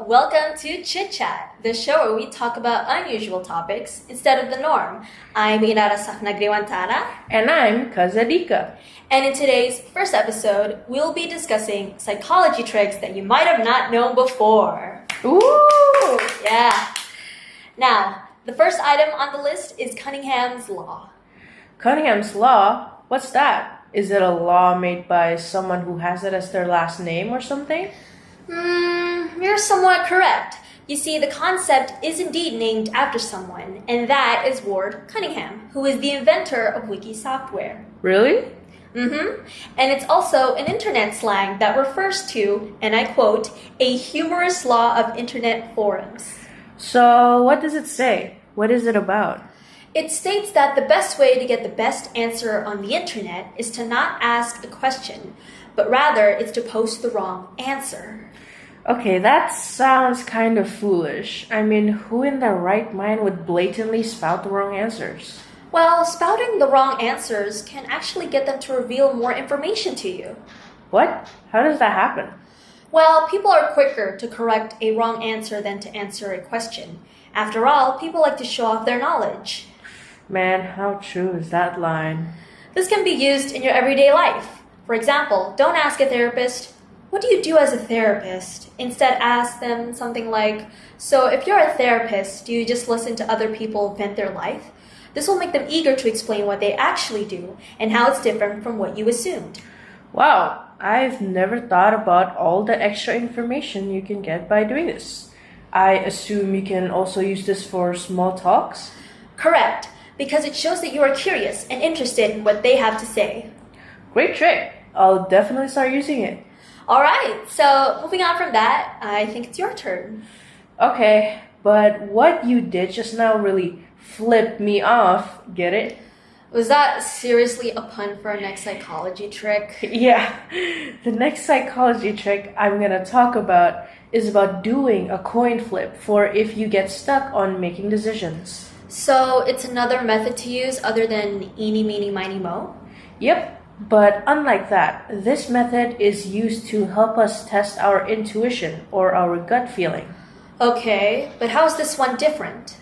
welcome to Chit Chat, the show where we talk about unusual topics instead of the norm. I'm Inara And I'm Diqa. And in today's first episode, we'll be discussing psychology tricks that you might have not known before. Ooh! Yeah. Now, the first item on the list is Cunningham's Law. Cunningham's Law? What's that? Is it a law made by someone who has it as their last name or something? You're somewhat correct. You see, the concept is indeed named after someone, and that is Ward Cunningham, who is the inventor of wiki software. Really? And it's also an internet slang that refers to, and I quote, a humorous law of internet forums. So, what does it say? What is it about? It states that the best way to get the best answer on the internet is to not ask a question, but rather it's to post the wrong answer. Okay, that sounds kind of foolish. I mean, who in their right mind would blatantly spout the wrong answers? Well, spouting the wrong answers can actually get them to reveal more information to you. What? How does that happen? Well, people are quicker to correct a wrong answer than to answer a question. After all, people like to show off their knowledge. Man, how true is that line? This can be used in your everyday life. For example, don't ask a therapist, "What do you do as a therapist?" Instead, ask them something like, "So if you're a therapist, do you just listen to other people vent their life?" This will make them eager to explain what they actually do and how it's different from what you assumed. Wow, I've never thought about all the extra information you can get by doing this. I assume you can also use this for small talks? Correct, because it shows that you are curious and interested in what they have to say. Great trick. I'll definitely start using it. All right, so moving on from that, I think it's your turn. Okay, but what you did just now really flipped me off. Get it? Was that seriously a pun for our next psychology trick? Yeah, the next psychology trick I'm gonna talk about is about doing a coin flip for if you get stuck on making decisions. So it's another method to use other than eeny, meeny, miny, mo? Yep. But unlike that, this method is used to help us test our intuition or our gut feeling. Okay, but how is this one different?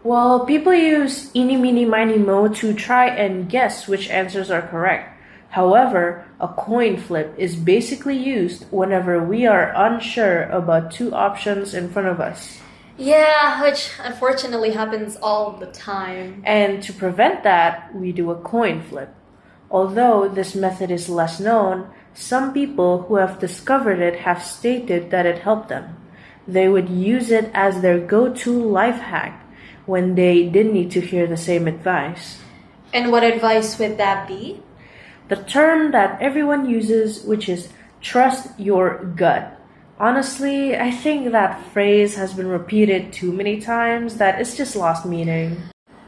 Well, people use eeny, meeny, miny, mo to try and guess which answers are correct. However, a coin flip is basically used whenever we are unsure about two options in front of us. Yeah, which unfortunately happens all the time. And to prevent that, we do a coin flip. Although this method is less known, some people who have discovered it have stated that it helped them. They would use it as their go-to life hack when they didn't need to hear the same advice. And what advice would that be? The term that everyone uses, which is trust your gut. Honestly, I think that phrase has been repeated too many times that it's just lost meaning.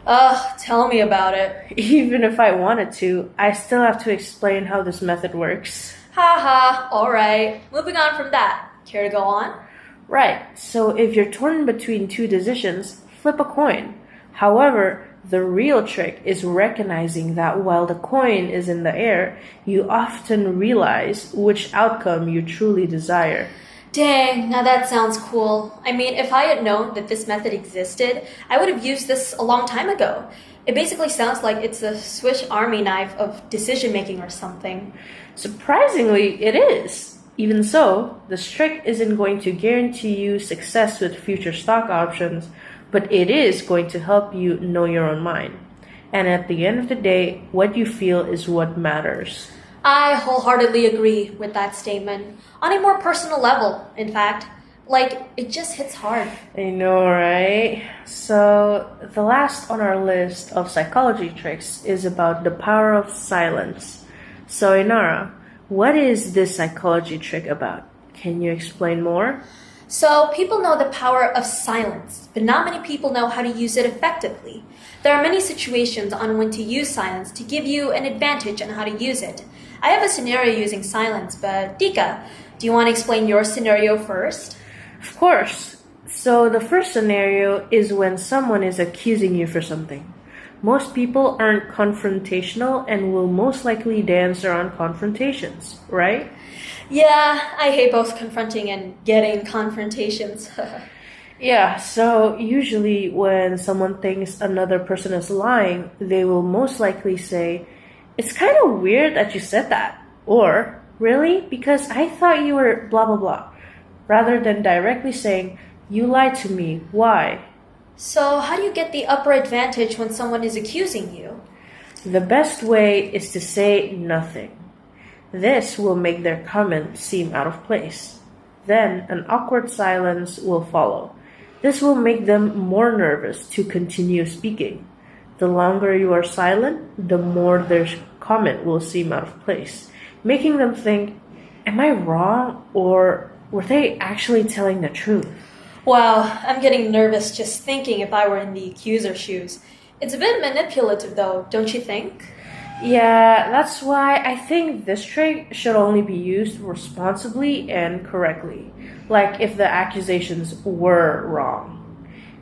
Ugh, tell me about it. Even if I wanted to, I still have to explain how this method works. Haha, alright. Moving on from that. Care to go on? Right, so if you're torn between two decisions, flip a coin. However, the real trick is recognizing that while the coin is in the air, you often realize which outcome you truly desire. Dang, now that sounds cool. I mean, if I had known that this method existed, I would have used this a long time ago. It basically sounds like it's a Swiss Army knife of decision making or something. Surprisingly, it is. Even so, this trick isn't going to guarantee you success with future stock options, but it is going to help you know your own mind. And at the end of the day, what you feel is what matters. I wholeheartedly agree with that statement. On a more personal level, in fact. Like, it just hits hard. I know, right? So, the last on our list of psychology tricks is about the power of silence. So, Inara, what is this psychology trick about? Can you explain more? So, people know the power of silence, but not many people know how to use it effectively. There are many situations on when to use silence to give you an advantage on how to use it. I have a scenario using silence, but Diqa, do you want to explain your scenario first? Of course. So the first scenario is when someone is accusing you for something. Most people aren't confrontational and will most likely dance around confrontations, right? Yeah, I hate both confronting and getting confrontations. Yeah, so usually when someone thinks another person is lying, they will most likely say, "It's kind of weird that you said that." Or, "Really? Because I thought you were blah blah blah." Rather than directly saying, "You lied to me. Why?" So, how do you get the upper advantage when someone is accusing you? The best way is to say nothing. This will make their comment seem out of place. Then an awkward silence will follow. This will make them more nervous to continue speaking. The longer you are silent, the more their comment will seem out of place, making them think, "Am I wrong? Or were they actually telling the truth?" Wow, I'm getting nervous just thinking if I were in the accuser's shoes. It's a bit manipulative though, don't you think? Yeah, that's why I think this trick should only be used responsibly and correctly, like if the accusations were wrong.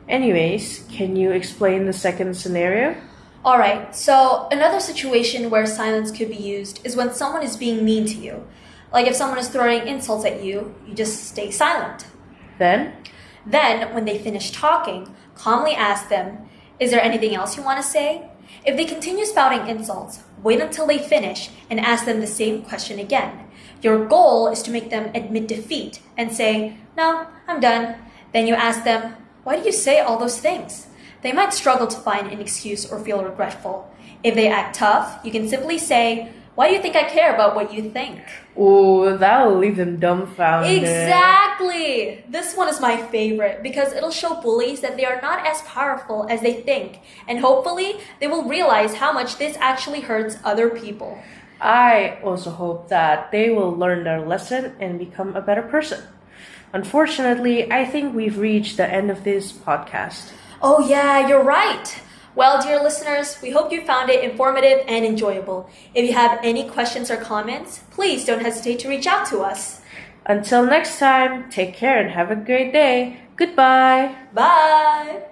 Anyways, can you explain the second scenario? Alright, so another situation where silence could be used is when someone is being mean to you. Like if someone is throwing insults at you, you just stay silent. Then, Then, when they finish talking, calmly ask them, "Is there anything else you want to say?" If they continue spouting insults, wait until they finish and ask them the same question again. Your goal is to make them admit defeat and say, "No, I'm done." Then you ask them, "Why do you say all those things?" They might struggle to find an excuse or feel regretful. If they act tough, you can simply say, "Why do you think I care about what you think?" ooh, that'll leave them dumbfounded. Exactly! This one is my favorite because it'll show bullies that they are not as powerful as they think, and hopefully they will realize how much this actually hurts other people. I also hope that they will learn their lesson and become a better person. Unfortunately, I think we've reached the end of this podcast. Oh, yeah, you're right. Well, dear listeners, we hope you found it informative and enjoyable. If you have any questions or comments, please don't hesitate to reach out to us. Until next time, take care and have a great day. Goodbye. Bye!